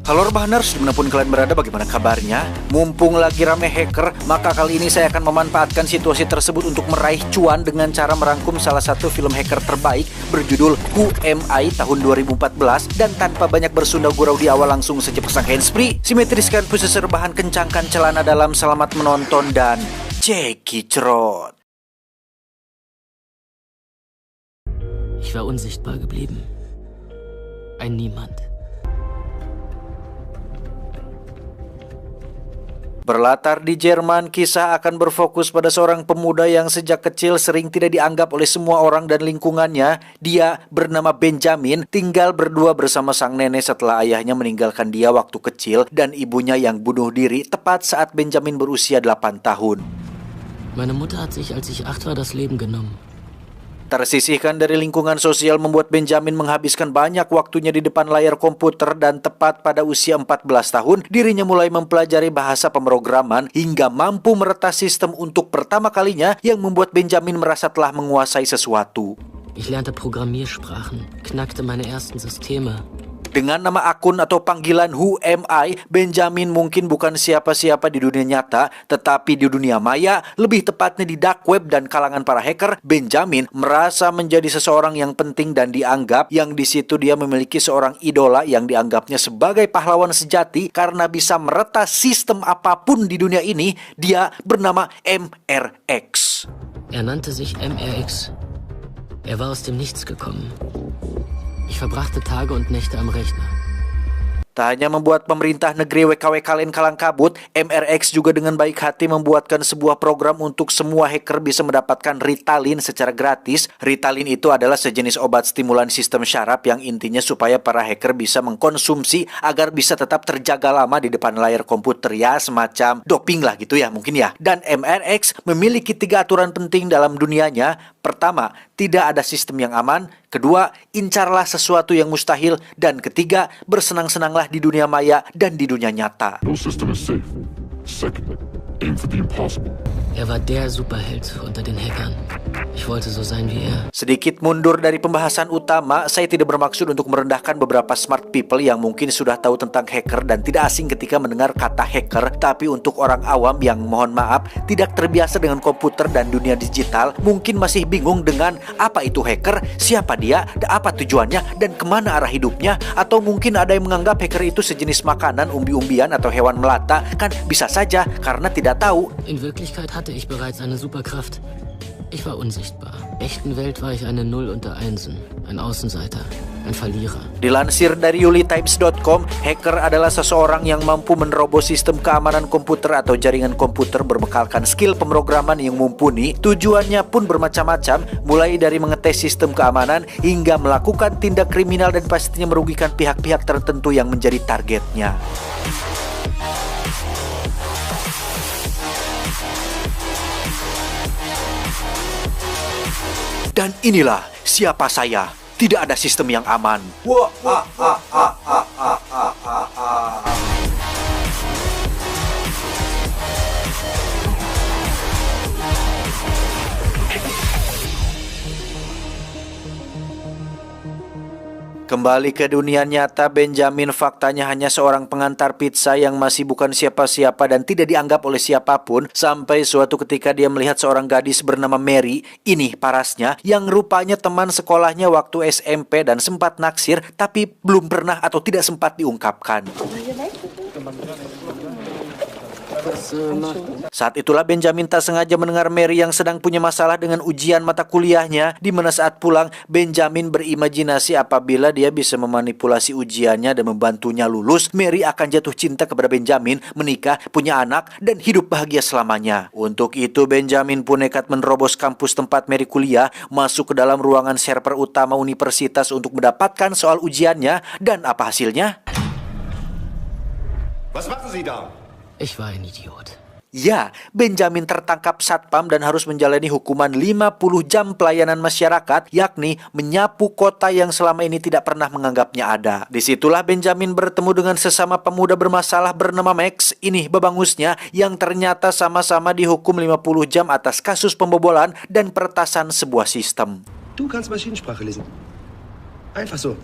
Halo Rebahaners, dimanapun kalian berada, bagaimana kabarnya? Mumpung lagi rame hacker, maka kali ini saya akan memanfaatkan situasi tersebut untuk meraih cuan dengan cara merangkum salah satu film hacker terbaik berjudul Who Am I tahun 2014. Dan tanpa banyak bersunda gurau di awal, langsung saja pasang handsfree, simetriskan posisi rebahan, kencangkan celana dalam, selamat menonton dan cekicrot. Ich war unsichtbar geblieben. Ein Niemand. Berlatar di Jerman, kisah akan berfokus pada seorang pemuda yang sejak kecil sering tidak dianggap oleh semua orang dan lingkungannya. Dia bernama Benjamin, tinggal berdua bersama sang nenek setelah ayahnya meninggalkan dia waktu kecil dan ibunya yang bunuh diri tepat saat Benjamin berusia 8 tahun. Meine Mutter hat sich, als ich 8 war, das Leben genommen. Tersisihkan dari lingkungan sosial membuat Benjamin menghabiskan banyak waktunya di depan layar komputer, dan tepat pada usia 14 tahun, dirinya mulai mempelajari bahasa pemrograman hingga mampu meretas sistem untuk pertama kalinya yang membuat Benjamin merasa telah menguasai sesuatu. Ich lernte Programmiersprachen, knackte meine ersten Systeme. Dengan nama akun atau panggilan Who Am I, Benjamin mungkin bukan siapa-siapa di dunia nyata, tetapi di dunia maya, lebih tepatnya di dark web dan kalangan para hacker, Benjamin merasa menjadi seseorang yang penting dan dianggap, yang di situ dia memiliki seorang idola yang dianggapnya sebagai pahlawan sejati karena bisa meretas sistem apapun di dunia ini. Dia bernama MRX. Er nannte sich MRX. Er war aus dem Nichts gekommen. Ich verbrachte Tage und Nächte am Rechner. Tak hanya membuat pemerintah negeri WKWK lain kalang kabut, MRX juga dengan baik hati membuatkan sebuah program untuk semua hacker bisa mendapatkan Ritalin secara gratis. Ritalin itu adalah sejenis obat stimulan sistem syaraf yang intinya supaya para hacker bisa mengkonsumsi agar bisa tetap terjaga lama di depan layar komputer, ya semacam doping lah gitu ya mungkin ya. Dan MRX memiliki 3 aturan penting dalam dunianya. Pertama, tidak ada sistem yang aman. Kedua, incarlah sesuatu yang mustahil. Dan ketiga, bersenang-senanglah di dunia maya dan di dunia nyata. No system is safe. Secondly, aim for the impossible. Er war der Superheld unter den Hackern. Ich wollte so sein wie er. Sedikit mundur dari pembahasan utama, saya tidak bermaksud untuk merendahkan beberapa smart people yang mungkin sudah tahu tentang hacker dan tidak asing ketika mendengar kata hacker. Tapi untuk orang awam yang mohon maaf tidak terbiasa dengan komputer dan dunia digital, mungkin masih bingung dengan apa itu hacker, siapa dia, apa tujuannya, dan kemana arah hidupnya. Atau mungkin ada yang menganggap hacker itu sejenis makanan, umbi-umbian, atau hewan melata. Kan bisa saja karena tidak tahu. In Wirklichkeit hatte ich bereits eine Superkraft. Ich war unsichtbar. In der echten Welt war ich eine Null unter Einsen, ein Außenseiter, ein Verlierer. Dilansir dari yulitimes.com, hacker adalah seseorang yang mampu menerobos sistem keamanan komputer atau jaringan komputer berbekalkan skill pemrograman yang mumpuni. Tujuannya pun bermacam-macam, mulai dari mengetes sistem keamanan hingga melakukan tindak kriminal dan pastinya merugikan pihak-pihak tertentu yang menjadi targetnya. Dan inilah siapa saya. Tidak ada sistem yang aman. Kembali ke dunia nyata, Benjamin faktanya hanya seorang pengantar pizza yang masih bukan siapa-siapa dan tidak dianggap oleh siapapun. Sampai suatu ketika dia melihat seorang gadis bernama Mary, ini parasnya, yang rupanya teman sekolahnya waktu SMP dan sempat naksir, tapi belum pernah atau tidak sempat diungkapkan. Saat itulah Benjamin tak sengaja mendengar Mary yang sedang punya masalah dengan ujian mata kuliahnya, di mana saat pulang Benjamin berimajinasi apabila dia bisa memanipulasi ujiannya dan membantunya lulus, Mary akan jatuh cinta kepada Benjamin, menikah, punya anak, dan hidup bahagia selamanya. Untuk itu Benjamin pun nekat menerobos kampus tempat Mary kuliah, masuk ke dalam ruangan server utama universitas untuk mendapatkan soal ujiannya. Dan apa hasilnya? Was machen Sie da? Ich war ein Idiot. Ya, Benjamin tertangkap satpam dan harus menjalani hukuman 50 jam pelayanan masyarakat, yakni menyapu kota yang selama ini tidak pernah menganggapnya ada. Disitulah Benjamin bertemu dengan sesama pemuda bermasalah bernama Max. Ini babangusnya yang ternyata sama-sama dihukum 50 jam atas kasus pembobolan dan peretasan sebuah sistem. Du kannst Maschinensprache lesen. Einfach so.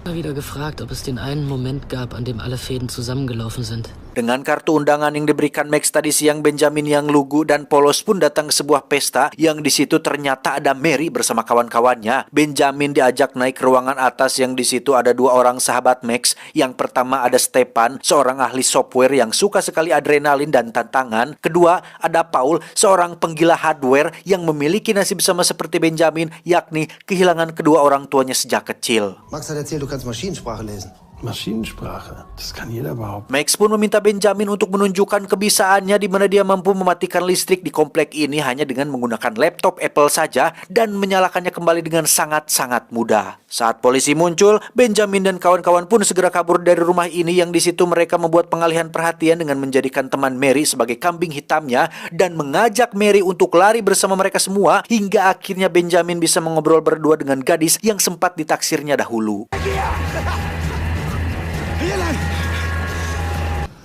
Mal wieder gefragt, ob es den einen Moment gab, an dem alle Fäden zusammengelaufen sind. Dengan kartu undangan yang diberikan Max tadi siang, Benjamin yang lugu dan polos pun datang ke sebuah pesta yang di situ ternyata ada Mary bersama kawan-kawannya. Benjamin diajak naik ke ruangan atas yang di situ ada dua orang sahabat Max. Yang pertama ada Stefan, seorang ahli software yang suka sekali adrenalin dan tantangan. Kedua ada Paul, seorang penggila hardware yang memiliki nasib sama seperti Benjamin, yakni kehilangan kedua orang tuanya sejak kecil. Max hat erzählt, du kannst Maschinensprache lesen. Maschinensprache, das kann jeder behaupten. Max pun meminta Benjamin untuk menunjukkan kebisaannya di mana dia mampu mematikan listrik di komplek ini hanya dengan menggunakan laptop Apple saja dan menyalakannya kembali dengan sangat-sangat mudah. Saat polisi muncul, Benjamin dan kawan-kawan pun segera kabur dari rumah ini yang di situ mereka membuat pengalihan perhatian dengan menjadikan teman Mary sebagai kambing hitamnya dan mengajak Mary untuk lari bersama mereka semua hingga akhirnya Benjamin bisa mengobrol berdua dengan gadis yang sempat ditaksirnya dahulu.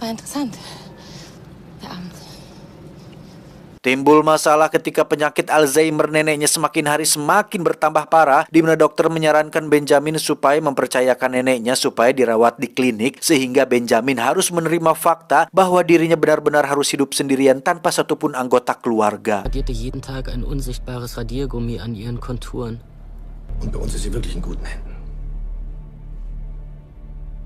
War interessant. Der Abend. Timbul masalah ketika penyakit Alzheimer neneknya semakin hari semakin bertambah parah, di mana dokter menyarankan Benjamin supaya mempercayakan neneknya supaya dirawat di klinik, sehingga Benjamin harus menerima fakta bahwa dirinya benar-benar harus hidup sendirian tanpa satupun anggota keluarga. Radierte jeden Tag ein unsichtbares Radiergummi an ihren Konturen. Und bei uns ist sie wirklich in guten Händen.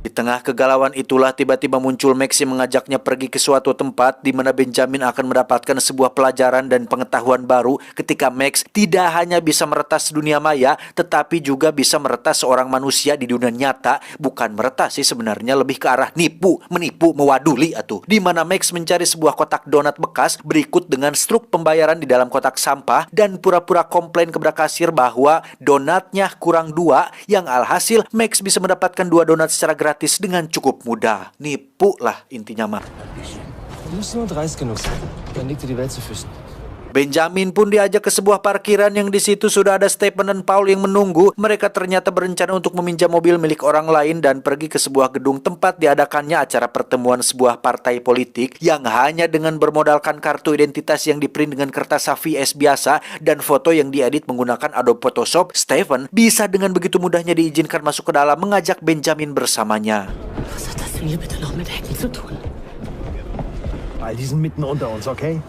Di tengah kegalauan itulah tiba-tiba muncul Max yang mengajaknya pergi ke suatu tempat di mana Benjamin akan mendapatkan sebuah pelajaran dan pengetahuan baru ketika Max tidak hanya bisa meretas dunia maya tetapi juga bisa meretas seorang manusia di dunia nyata. Bukan meretas sih sebenarnya, lebih ke arah nipu, menipu, mewaduli atuh. Di mana Max mencari sebuah kotak donat bekas berikut dengan struk pembayaran di dalam kotak sampah dan pura-pura komplain kepada kasir bahwa donatnya kurang 2, yang alhasil Max bisa mendapatkan 2 donat secara gratis dengan cukup mudah. Nipu lah intinya mah. Du musst nur dreist genug sein. Dann liegt dir die Welt zu Füßen. Benjamin pun diajak ke sebuah parkiran yang di situ sudah ada Stefan dan Paul yang menunggu. Mereka ternyata berencana untuk meminjam mobil milik orang lain dan pergi ke sebuah gedung tempat diadakannya acara pertemuan sebuah partai politik yang hanya dengan bermodalkan kartu identitas yang diprint dengan kertas HVS biasa dan foto yang diedit menggunakan Adobe Photoshop. Stefan bisa dengan begitu mudahnya diizinkan masuk ke dalam mengajak Benjamin bersamanya. Was hat das denn hier bitte noch mit Hacken zu tun? All die sind mitten unter uns, okay?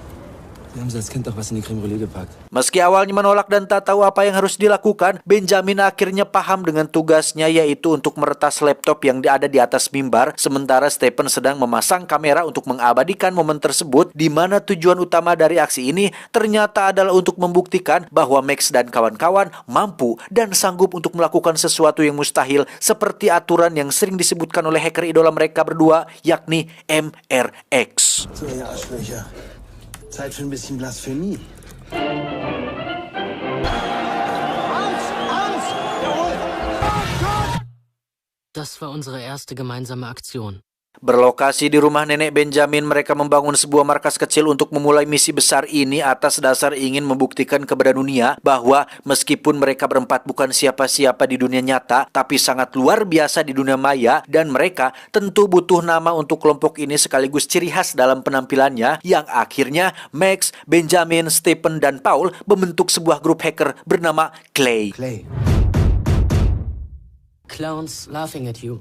Wir haben sie als Kind doch was in die Creme Brûlée gepackt. Meski awalnya menolak dan tak tahu apa yang harus dilakukan, Benjamin akhirnya paham dengan tugasnya, yaitu untuk meretas laptop yang ada di atas mimbar, sementara Stefan sedang memasang kamera untuk mengabadikan momen tersebut, di mana tujuan utama dari aksi ini ternyata adalah untuk membuktikan bahwa Max dan kawan-kawan mampu dan sanggup untuk melakukan sesuatu yang mustahil, seperti aturan yang sering disebutkan oleh hacker idola mereka berdua, yakni MRX. So, ihr Arschlöcher. Zeit für ein bisschen Blasphemie. Das war unsere erste gemeinsame Aktion. Berlokasi di rumah nenek Benjamin, mereka membangun sebuah markas kecil untuk memulai misi besar ini atas dasar ingin membuktikan kepada dunia bahwa meskipun mereka berempat bukan siapa-siapa di dunia nyata, tapi sangat luar biasa di dunia maya, dan mereka tentu butuh nama untuk kelompok ini sekaligus ciri khas dalam penampilannya, yang akhirnya Max, Benjamin, Stefan, dan Paul membentuk sebuah grup hacker bernama Clay. Clowns laughing at you.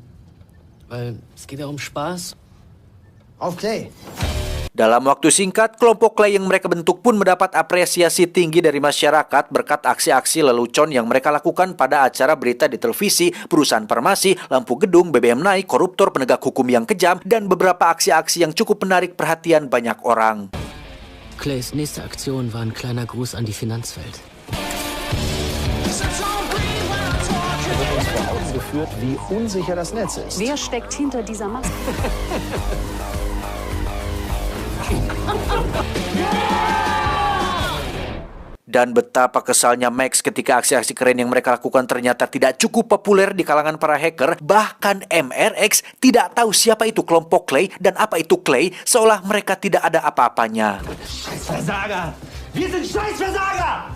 Weil es geht ja um Spaß. Auf Clay! Dalam waktu singkat, kelompok Clay yang mereka bentuk pun mendapat apresiasi tinggi dari masyarakat berkat aksi-aksi lelucon yang mereka lakukan pada acara berita di televisi, perusahaan farmasi, lampu gedung, BBM naik, koruptor, penegak hukum yang kejam, dan beberapa aksi-aksi yang cukup menarik perhatian banyak orang. Clays nächste Aktion war ein kleiner Gruß an die Finanzwelt. Geführt, wie unsicher das Netz ist. Wer steckt hinter dieser Maske? Dan betapa kesalnya Max ketika aksi-aksi keren yang mereka lakukan ternyata tidak cukup populer di kalangan para hacker. Bahkan MRX tidak tahu siapa itu kelompok Clay dan apa itu Clay, seolah mereka tidak ada apa-apanya. Scheißversager! Wir sind Scheißversager!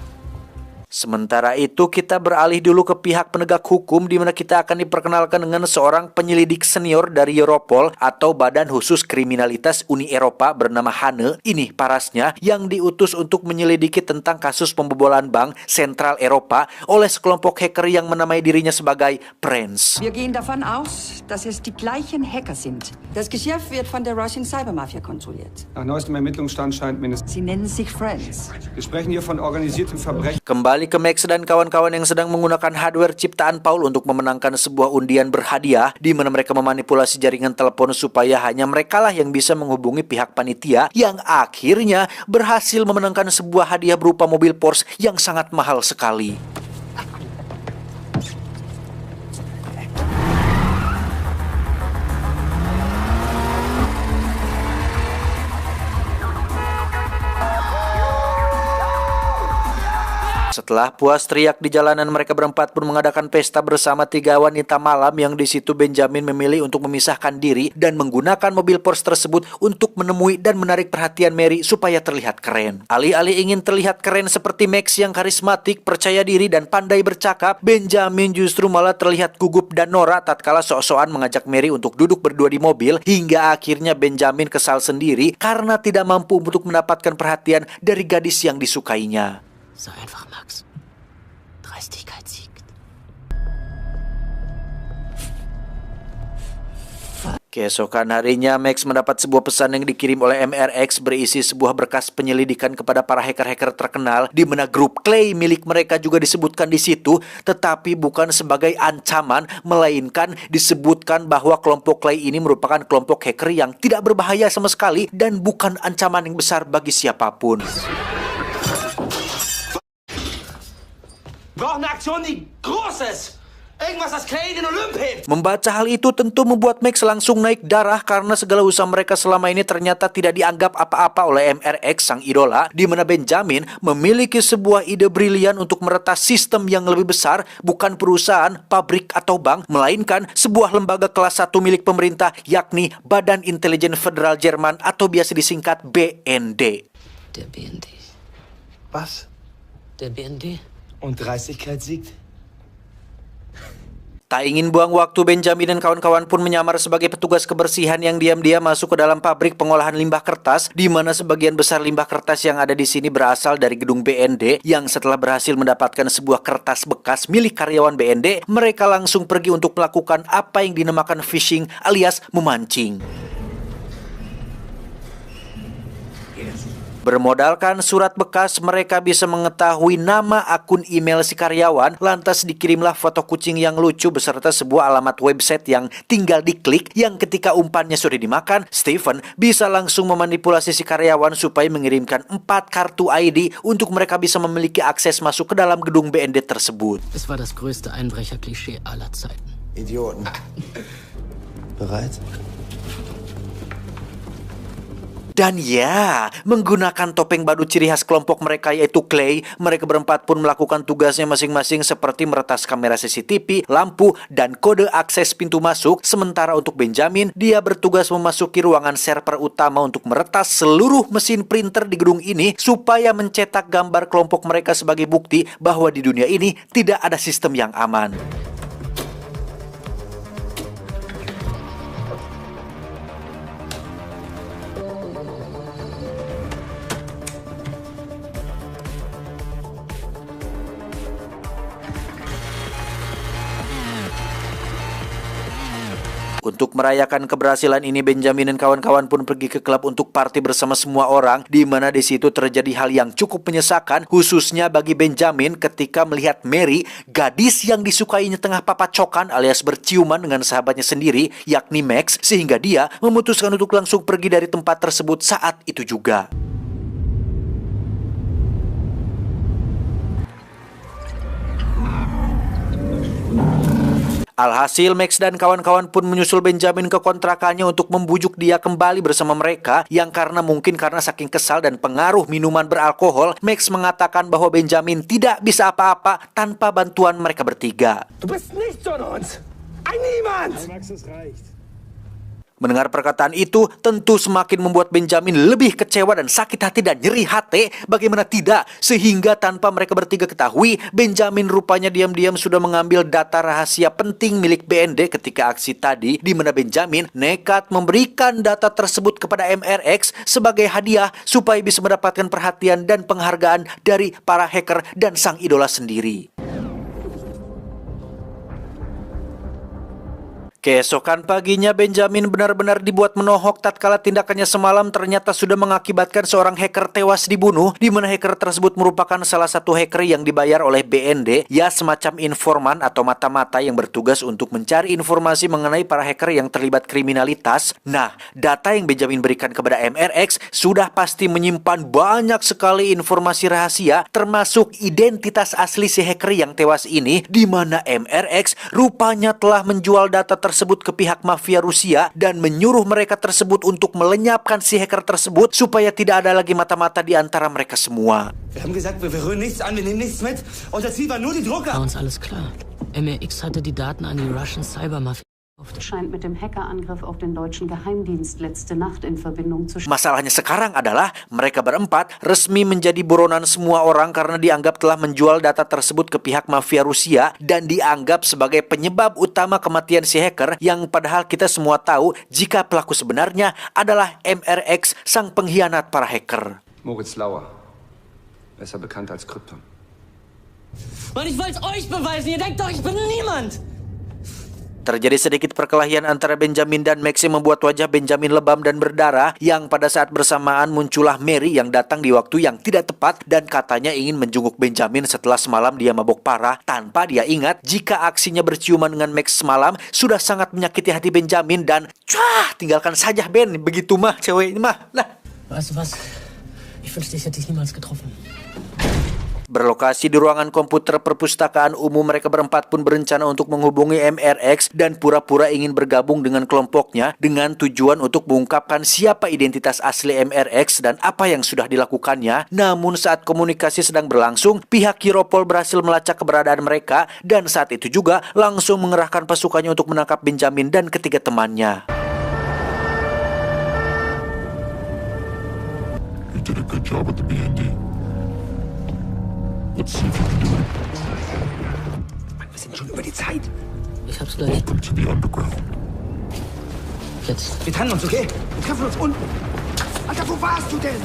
Sementara itu kita beralih dulu ke pihak penegak hukum di mana kita akan diperkenalkan dengan seorang penyelidik senior dari Europol atau Badan Khusus Kriminalitas Uni Eropa bernama Hane. Ini parasnya yang diutus untuk menyelidiki tentang kasus pembobolan bank Sentral Eropa oleh sekelompok hacker yang menamai dirinya sebagai Prince. Wir gehen davon aus, dass es die gleichen Hacker sind. Das Geschäft wird von der Russian Cybermafia kontrolliert. Nach neuestem Ermittlungsstand scheint mindestens. Sie nennen sich Friends. Wir sprechen hier von organisiertem Verbrechen. Kembali ke Max dan kawan-kawan yang sedang menggunakan hardware ciptaan Paul untuk memenangkan sebuah undian berhadiah di mana mereka memanipulasi jaringan telepon supaya hanya merekalah yang bisa menghubungi pihak panitia yang akhirnya berhasil memenangkan sebuah hadiah berupa mobil Porsche yang sangat mahal sekali. Setelah puas teriak di jalanan, mereka berempat pun mengadakan pesta bersama 3 wanita malam yang di situ Benjamin memilih untuk memisahkan diri dan menggunakan mobil Porsche tersebut untuk menemui dan menarik perhatian Mary supaya terlihat keren. Alih-alih ingin terlihat keren seperti Max yang karismatik, percaya diri dan pandai bercakap, Benjamin justru malah terlihat gugup dan norak tatkala sok-sokan mengajak Mary untuk duduk berdua di mobil hingga akhirnya Benjamin kesal sendiri karena tidak mampu untuk mendapatkan perhatian dari gadis yang disukainya. So einfach, Max. Dreistigkeit siegt. Keesokan harinya, Max mendapat sebuah pesan yang dikirim oleh MRX berisi sebuah berkas penyelidikan kepada para hacker-hacker terkenal di mana grup Clay milik mereka juga disebutkan di situ, tetapi bukan sebagai ancaman, melainkan disebutkan bahwa kelompok Clay ini merupakan kelompok hacker yang tidak berbahaya sama sekali dan bukan ancaman yang besar bagi siapapun. Brauchen eine Aktion, die groß ist. Irgendwas, das Clay in den Olymp hebt. Membaca hal itu tentu membuat Max langsung naik darah karena segala usaha mereka selama ini ternyata tidak dianggap apa-apa oleh MRX sang idola, di mana Benjamin memiliki sebuah ide brilian untuk meretas sistem yang lebih besar, bukan perusahaan, pabrik atau bank, melainkan sebuah lembaga kelas 1 milik pemerintah, yakni Badan Intelijen Federal Jerman atau biasa disingkat BND. Der BND. Was? Der BND? Und Dreistigkeit siegt? Tak ingin buang waktu, Benjamin dan kawan-kawan pun menyamar sebagai petugas kebersihan yang diam-diam masuk ke dalam pabrik pengolahan limbah kertas, di mana sebagian besar limbah kertas yang ada di sini berasal dari gedung BND, yang setelah berhasil mendapatkan sebuah kertas bekas milik karyawan BND, mereka langsung pergi untuk melakukan apa yang dinamakan phishing alias memancing. Bermodalkan surat bekas, mereka bisa mengetahui nama akun email si karyawan, lantas dikirimlah foto kucing yang lucu beserta sebuah alamat website yang tinggal diklik, yang ketika umpannya sudah dimakan, Stephen bisa langsung memanipulasi si karyawan supaya mengirimkan 4 kartu ID untuk mereka bisa memiliki akses masuk ke dalam gedung BND tersebut. Es war das größte Einbrecher-Klischee aller Zeiten. Idioten. Bereit? Dan ya, menggunakan topeng badut ciri khas kelompok mereka yaitu Clay, mereka berempat pun melakukan tugasnya masing-masing seperti meretas kamera CCTV, lampu, dan kode akses pintu masuk. Sementara untuk Benjamin, dia bertugas memasuki ruangan server utama untuk meretas seluruh mesin printer di gedung ini supaya mencetak gambar kelompok mereka sebagai bukti bahwa di dunia ini tidak ada sistem yang aman. Untuk merayakan keberhasilan ini, Benjamin dan kawan-kawan pun pergi ke klub untuk party bersama semua orang, di mana di situ terjadi hal yang cukup menyesakan, khususnya bagi Benjamin ketika melihat Mary, gadis yang disukainya tengah papacokan alias berciuman dengan sahabatnya sendiri, yakni Max, sehingga dia memutuskan untuk langsung pergi dari tempat tersebut saat itu juga. Alhasil, Max dan kawan-kawan pun menyusul Benjamin ke kontrakannya untuk membujuk dia kembali bersama mereka, yang karena saking kesal dan pengaruh minuman beralkohol, Max mengatakan bahwa Benjamin tidak bisa apa-apa tanpa bantuan mereka bertiga. Du bist nichts von uns. Ein Niemand. Max, es reicht. Mendengar perkataan itu tentu semakin membuat Benjamin lebih kecewa dan sakit hati dan nyeri hati. Bagaimana tidak? Sehingga tanpa mereka bertiga ketahui, Benjamin rupanya diam-diam sudah mengambil data rahasia penting milik BND ketika aksi tadi, di mana Benjamin nekat memberikan data tersebut kepada MRX sebagai hadiah supaya bisa mendapatkan perhatian dan penghargaan dari para hacker dan sang idola sendiri. Keesokan paginya Benjamin benar-benar dibuat menohok tatkala tindakannya semalam ternyata sudah mengakibatkan seorang hacker tewas dibunuh, di mana hacker tersebut merupakan salah satu hacker yang dibayar oleh BND, ya semacam informan atau mata-mata yang bertugas untuk mencari informasi mengenai para hacker yang terlibat kriminalitas. Nah, data yang Benjamin berikan kepada MRX sudah pasti menyimpan banyak sekali informasi rahasia, termasuk identitas asli si hacker yang tewas ini, di mana MRX rupanya telah menjual data tersebut ke pihak mafia Rusia dan menyuruh mereka tersebut untuk melenyapkan si hacker tersebut supaya tidak ada lagi mata-mata di antara mereka semua. Wir haben gesagt, wir rühren nichts an, wir nehmen nichts mit. Unser Ziel war nur die Drucker. War uns alles klar. MRX hatte die Daten an die Russian Cybermafia. Scheint mit dem Hackerangriff auf den deutschen Geheimdienst letzte Nacht in Verbindung zu stehen. Masalahnya sekarang adalah mereka berempat resmi menjadi buronan semua orang karena dianggap telah menjual data tersebut ke pihak mafia Rusia dan dianggap sebagai penyebab utama kematian si hacker, yang padahal kita semua tahu jika pelaku sebenarnya adalah MRX, sang pengkhianat para hacker. Moritz Lauer, besser bekannt als Krypton. Mann, ich wollt's euch beweisen. Ihr denkt doch, ich bin niemand. Terjadi sedikit perkelahian antara Benjamin dan Max yang membuat wajah Benjamin lebam dan berdarah, yang pada saat bersamaan muncullah Mary yang datang di waktu yang tidak tepat dan katanya ingin menjenguk Benjamin setelah semalam dia mabok parah, tanpa dia ingat jika aksinya berciuman dengan Max semalam sudah sangat menyakiti hati Benjamin dan tinggalkan saja Ben, begitu mah cewek ini mah. Nah. Weißt du was? Ich wünschte, ich hätte dich niemals getroffen. Berlokasi di ruangan komputer perpustakaan umum, mereka berempat pun berencana untuk menghubungi MRX dan pura-pura ingin bergabung dengan kelompoknya dengan tujuan untuk mengungkapkan siapa identitas asli MRX dan apa yang sudah dilakukannya. Namun saat komunikasi sedang berlangsung, pihak Europol berhasil melacak keberadaan mereka dan saat itu juga langsung mengerahkan pasukannya untuk menangkap Benjamin dan ketiga temannya. You did a good job at the BND. Let's see if you can do it. Wir sind schon über die Zeit. Ich hab's gleich. Welcome to the underground. Jetzt. Wir trennen uns, okay? Wir treffen uns unten. Alter, wo warst du denn?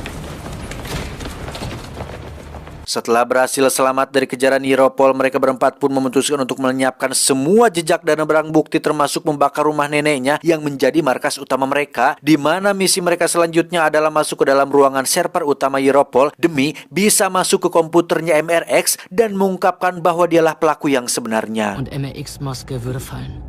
Setelah berhasil selamat dari kejaran Europol, mereka berempat pun memutuskan untuk melenyapkan semua jejak dan barang bukti termasuk membakar rumah neneknya yang menjadi markas utama mereka, di mana misi mereka selanjutnya adalah masuk ke dalam ruangan server utama Europol demi bisa masuk ke komputernya MRX dan mengungkapkan bahwa dialah pelaku yang sebenarnya. Und MRX-Maske würde fallen.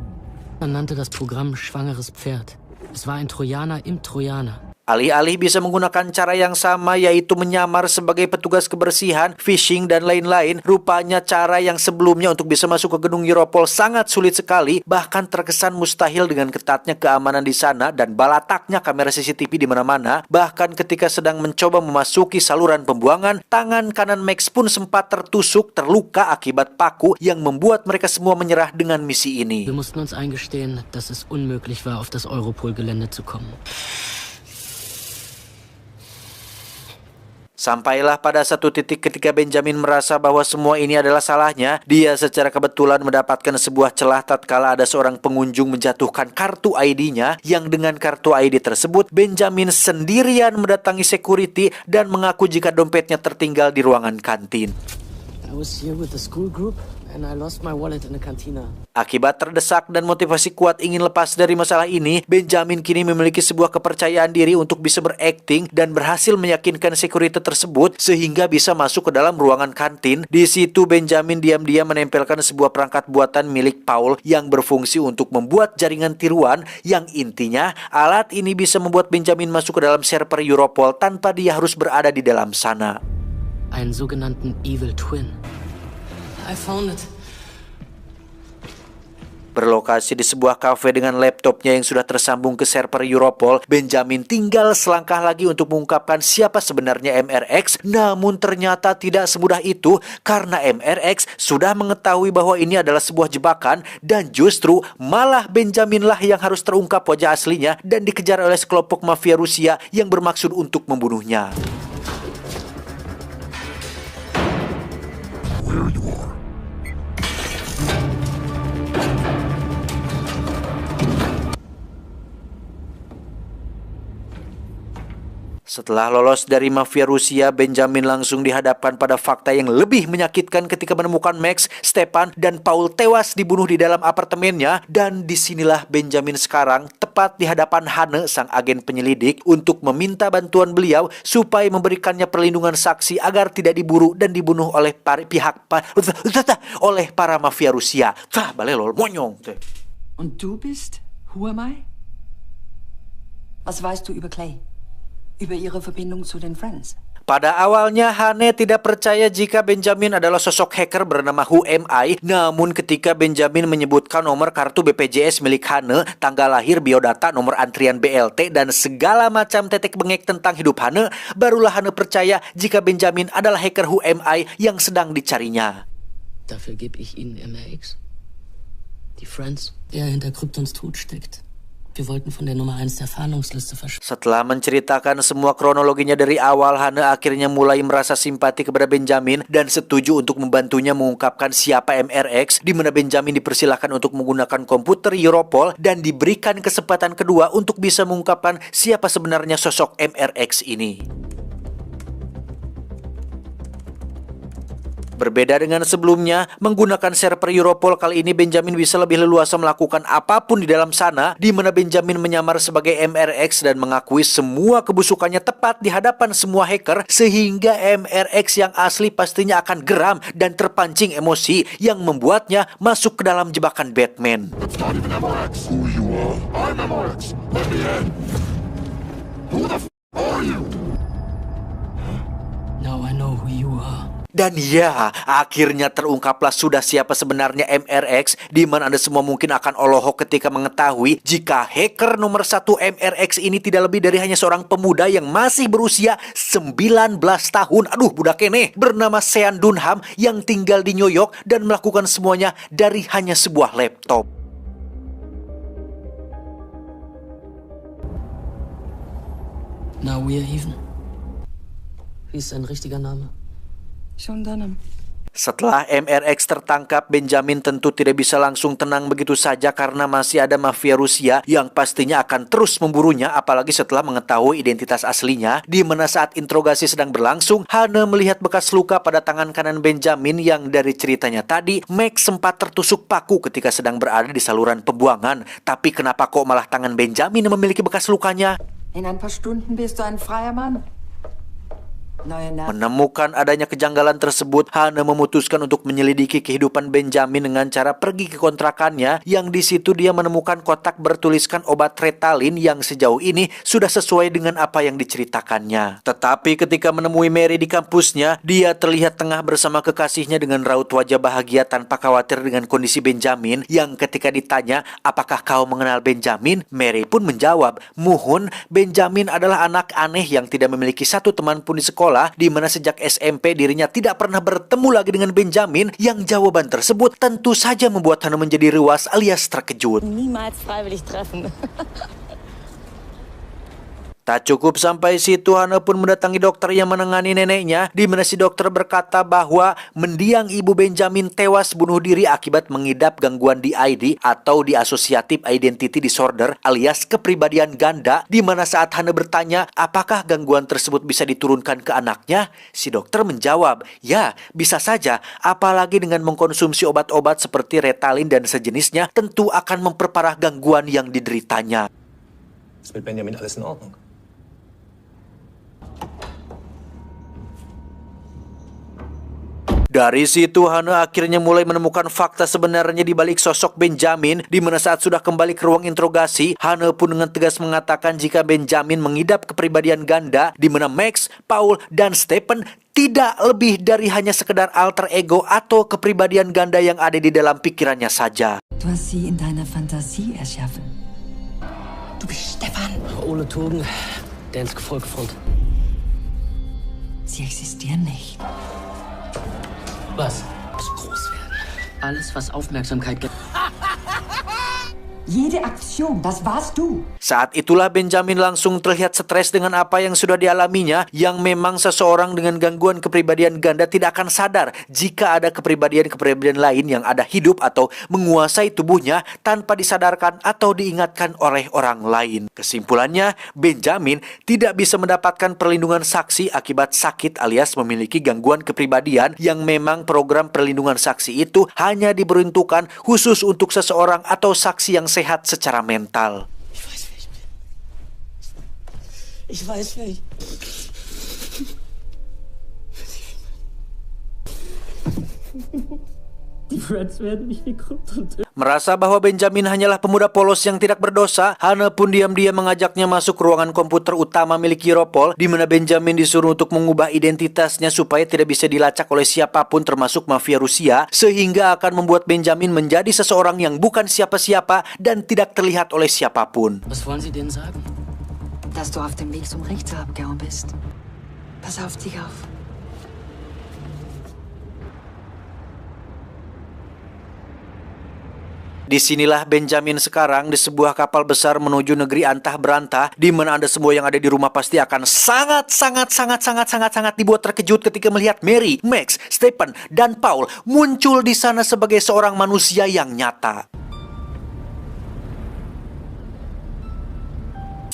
Man nannte das Programm Schwangeres Pferd. Es war ein Trojaner im Trojaner. Alih-alih bisa menggunakan cara yang sama, yaitu menyamar sebagai petugas kebersihan, phishing, dan lain-lain, rupanya cara yang sebelumnya untuk bisa masuk ke gedung Europol sangat sulit sekali, bahkan terkesan mustahil dengan ketatnya keamanan di sana dan balataknya kamera CCTV di mana-mana. Bahkan ketika sedang mencoba memasuki saluran pembuangan, tangan kanan Max pun sempat tertusuk, terluka akibat paku yang membuat mereka semua menyerah dengan misi ini. Wir mussten uns eingestehen, dass es unmöglich war, auf das Europol-Gelände zu kommen. Sampailah pada satu titik ketika Benjamin merasa bahwa semua ini adalah salahnya. Dia secara kebetulan mendapatkan sebuah celah tatkala ada seorang pengunjung menjatuhkan kartu ID-nya, yang dengan kartu ID tersebut Benjamin sendirian mendatangi security dan mengaku jika dompetnya tertinggal di ruangan kantin. I was here with the school group and I lost my wallet in the cantina. Akibat terdesak dan motivasi kuat ingin lepas dari masalah ini, Benjamin kini memiliki sebuah kepercayaan diri untuk bisa berakting dan berhasil meyakinkan security tersebut sehingga bisa masuk ke dalam ruangan kantin. Di situ Benjamin diam-diam menempelkan sebuah perangkat buatan milik Paul yang berfungsi untuk membuat jaringan tiruan, yang intinya alat ini bisa membuat Benjamin masuk ke dalam server Europol tanpa dia harus berada di dalam sana. Einen sogenannten Evil Twin. I found it. Berlokasi di sebuah kafe dengan laptopnya yang sudah tersambung ke server Europol, Benjamin tinggal selangkah lagi untuk mengungkapkan siapa sebenarnya MRX. Namun ternyata tidak semudah itu karena MRX sudah mengetahui bahwa ini adalah sebuah jebakan dan justru malah Benjaminlah yang harus terungkap wajah aslinya dan dikejar oleh sekelompok mafia Rusia yang bermaksud untuk membunuhnya. Where you are. Setelah lolos dari mafia Rusia, Benjamin langsung dihadapkan pada fakta yang lebih menyakitkan ketika menemukan Max, Stepan, dan Paul tewas dibunuh di dalam apartemennya. Dan disinilah Benjamin sekarang tepat di hadapan Hanne, sang agen penyelidik, untuk meminta bantuan beliau supaya memberikannya perlindungan saksi agar tidak diburu dan dibunuh oleh oleh para mafia Rusia. Balelol, monyong. Und du bist? Who am I? Was weißt du über Clay? Über ihre Verbindung zu den Friends? Pada awalnya Hanne tidak percaya jika Benjamin adalah sosok hacker bernama Who Am I. Namun ketika Benjamin menyebutkan nomor kartu BPJS milik Hanne, tanggal lahir, biodata, nomor antrian BLT, dan segala macam tetek bengek tentang hidup Hanne, barulah Hanne percaya jika Benjamin adalah hacker Who Am I yang sedang dicarinya. Dafür gebe ich Ihnen MRX. Die Friends, der hinter Kryptons Tod steckt. Wir wollten von der Nummer 1 der Fahndungsliste verschwinden. Setelah menceritakan semua kronologinya dari awal, Hanne akhirnya mulai merasa simpati kepada Benjamin dan setuju untuk membantunya mengungkapkan siapa MRX, di mana Benjamin dipersilahkan untuk menggunakan komputer Europol dan diberikan kesempatan kedua untuk bisa mengungkapkan siapa sebenarnya sosok MRX ini. Berbeda dengan sebelumnya, menggunakan server Europol kali ini Benjamin bisa lebih leluasa melakukan apapun di dalam sana, di mana Benjamin menyamar sebagai MRX dan mengakui semua kebusukannya tepat di hadapan semua hacker, sehingga MRX yang asli pastinya akan geram dan terpancing emosi yang membuatnya masuk ke dalam jebakan Batman. It's not even MRX. Who you are? I'm MRX. Let me in. Who the f*** are you? Now I know who you are. Dan ya, akhirnya terungkaplah sudah siapa sebenarnya MRX, di mana Anda semua mungkin akan olohok ketika mengetahui jika hacker nomor 1 MRX ini tidak lebih dari hanya seorang pemuda yang masih berusia 19 tahun. Aduh, budak kene, bernama Sean Dunham yang tinggal di New York dan melakukan semuanya dari hanya sebuah laptop. Now we are even. Wie ist sein richtiger Name? Sean Dunham. Setelah MRX tertangkap, Benjamin tentu tidak bisa langsung tenang begitu saja karena masih ada mafia Rusia yang pastinya akan terus memburunya, apalagi setelah mengetahui identitas aslinya. Di mana saat interogasi sedang berlangsung, Hanne melihat bekas luka pada tangan kanan Benjamin yang dari ceritanya tadi, Max sempat tertusuk paku ketika sedang berada di saluran pembuangan. Tapi kenapa kok malah tangan Benjamin yang memiliki bekas lukanya? In ein paar Stunden bist du ein freier Mann. Menemukan adanya kejanggalan tersebut, Hanne memutuskan untuk menyelidiki kehidupan Benjamin dengan cara pergi ke kontrakannya, yang di situ dia menemukan kotak bertuliskan obat Ritalin yang sejauh ini sudah sesuai dengan apa yang diceritakannya. Tetapi ketika menemui Mary di kampusnya, dia terlihat tengah bersama kekasihnya dengan raut wajah bahagia tanpa khawatir dengan kondisi Benjamin, yang ketika ditanya, apakah kau mengenal Benjamin? Mary pun menjawab, muhun, Benjamin adalah anak aneh yang tidak memiliki satu teman pun di sekolah, di mana sejak SMP dirinya tidak pernah bertemu lagi dengan Benjamin, yang jawaban tersebut tentu saja membuat Hanne menjadi ruas alias terkejut. Niemals freiwillig treffen. Tak cukup sampai situ, Hanne pun mendatangi dokter yang menangani neneknya, di mana si dokter berkata bahwa mendiang ibu Benjamin tewas bunuh diri akibat mengidap gangguan DID atau Dissociative Identity Disorder alias kepribadian ganda, di mana saat Hanne bertanya apakah gangguan tersebut bisa diturunkan ke anaknya, si dokter menjawab, ya bisa saja, apalagi dengan mengkonsumsi obat-obat seperti Ritalin dan sejenisnya tentu akan memperparah gangguan yang dideritanya. Ist mit Benjamin alles in Ordnung? Dari situ Hane akhirnya mulai menemukan fakta sebenarnya di balik sosok Benjamin, di mana saat sudah kembali ke ruang interogasi, Hane pun dengan tegas mengatakan jika Benjamin mengidap kepribadian ganda, di mana Max, Paul, dan Stephen tidak lebih dari hanya sekedar alter ego atau kepribadian ganda yang ada di dalam pikirannya saja. Du hast sie in deiner Fantasie erschaffen. Du bist Stefan. Ole Togen, der ins Gefolge folgt. Sie existieren nicht. Was? Muss groß werden. Alles, was Aufmerksamkeit gibt. Jede Aktion, das warst du. Saat itulah Benjamin langsung terlihat stres dengan apa yang sudah dialaminya, yang memang seseorang dengan gangguan kepribadian ganda tidak akan sadar jika ada kepribadian-kepribadian lain yang ada hidup atau menguasai tubuhnya tanpa disadarkan atau diingatkan oleh orang lain. Kesimpulannya, Benjamin tidak bisa mendapatkan perlindungan saksi akibat sakit alias memiliki gangguan kepribadian, yang memang program perlindungan saksi itu hanya diperuntukkan khusus untuk seseorang atau saksi yang sehat secara mental. Ich weiß nicht. Die Friends werden mich gekrümmt und... Merasa bahwa Benjamin hanyalah pemuda polos yang tidak berdosa, Hane pun diam-diam mengajaknya masuk ruangan komputer utama milik Europol, di mana Benjamin disuruh untuk mengubah identitasnya supaya tidak bisa dilacak oleh siapapun termasuk mafia Rusia, sehingga akan membuat Benjamin menjadi seseorang yang bukan siapa-siapa dan tidak terlihat oleh siapapun. Was wollen Sie denen sagen? Dass du auf dem Weg zum Rechtsabgauen bist. Pass auf dich auf. Disinilah Benjamin sekarang di sebuah kapal besar menuju negeri antah berantah, di mana Anda semua yang ada di rumah pasti akan sangat dibuat terkejut ketika melihat Mary, Max, Stephen, dan Paul muncul di sana sebagai seorang manusia yang nyata.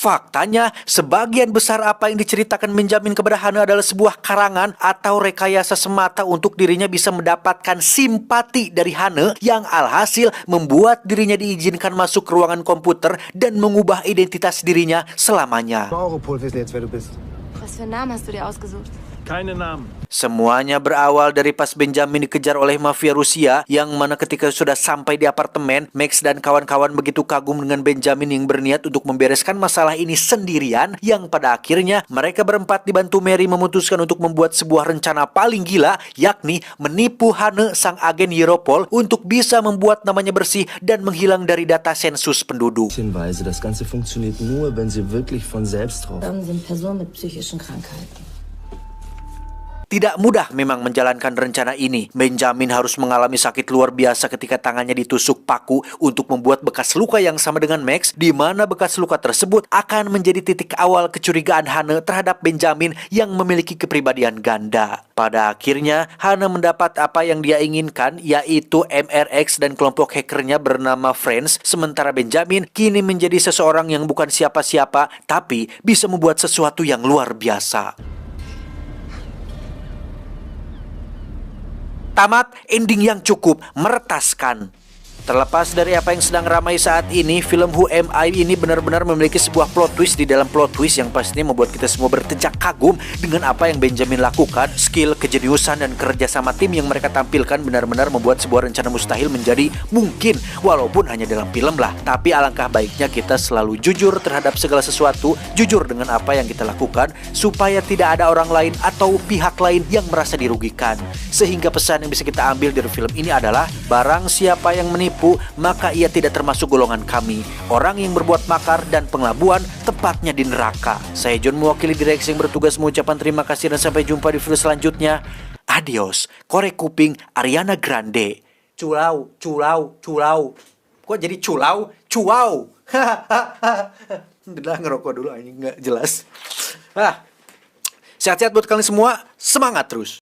Faktanya, sebagian besar apa yang diceritakan Benjamin kepada Hane adalah sebuah karangan atau rekayasa semata untuk dirinya bisa mendapatkan simpati dari Hane, yang alhasil membuat dirinya diizinkan masuk ke ruangan komputer dan mengubah identitas dirinya selamanya. Europol wissen jetzt, wer du bist. Was für einen Namen hast du dir ausgesucht? Keine Namen. Semuanya berawal dari pas Benjamin dikejar oleh mafia Rusia, yang mana ketika sudah sampai di apartemen, Max dan kawan-kawan begitu kagum dengan Benjamin yang berniat untuk membereskan masalah ini sendirian, yang pada akhirnya mereka berempat dibantu Mary memutuskan untuk membuat sebuah rencana paling gila, yakni menipu Hane, sang agen Europol, untuk bisa membuat namanya bersih dan menghilang dari data sensus penduduk. Hinweise, das Ganze funktioniert nur, wenn sie wirklich von selbst drauf. Sind Personen mit psychischen Krankheiten. Tidak mudah memang menjalankan rencana ini. Benjamin harus mengalami sakit luar biasa ketika tangannya ditusuk paku untuk membuat bekas luka yang sama dengan Max, di mana bekas luka tersebut akan menjadi titik awal kecurigaan Hane terhadap Benjamin yang memiliki kepribadian ganda. Pada akhirnya, Hane mendapat apa yang dia inginkan, yaitu MRX dan kelompok hackernya bernama Friends, sementara Benjamin kini menjadi seseorang yang bukan siapa-siapa, tapi bisa membuat sesuatu yang luar biasa. Tamat, ending yang cukup meretaskan. Terlepas dari apa yang sedang ramai saat ini, film Who Am I ini benar-benar memiliki sebuah plot twist di dalam plot twist yang pastinya membuat kita semua bertejak kagum dengan apa yang Benjamin lakukan. Skill, kejeniusan, dan kerja sama tim yang mereka tampilkan benar-benar membuat sebuah rencana mustahil menjadi mungkin, walaupun hanya dalam film lah. Tapi alangkah baiknya kita selalu jujur terhadap segala sesuatu, jujur dengan apa yang kita lakukan, supaya tidak ada orang lain atau pihak lain yang merasa dirugikan. Sehingga pesan yang bisa kita ambil dari film ini adalah, barang siapa yang menipu, maka ia tidak termasuk golongan kami. Orang yang berbuat makar dan pengelabuan tepatnya di neraka. Saya John, mewakili direksi yang bertugas, mengucapkan terima kasih dan sampai jumpa di video selanjutnya. Adios. Korek kuping Ariana Grande. Culau. Kok jadi culau? Cuau. Udah ngerokok dulu, ini nggak jelas. Sehat-sehat buat kalian semua. Semangat terus.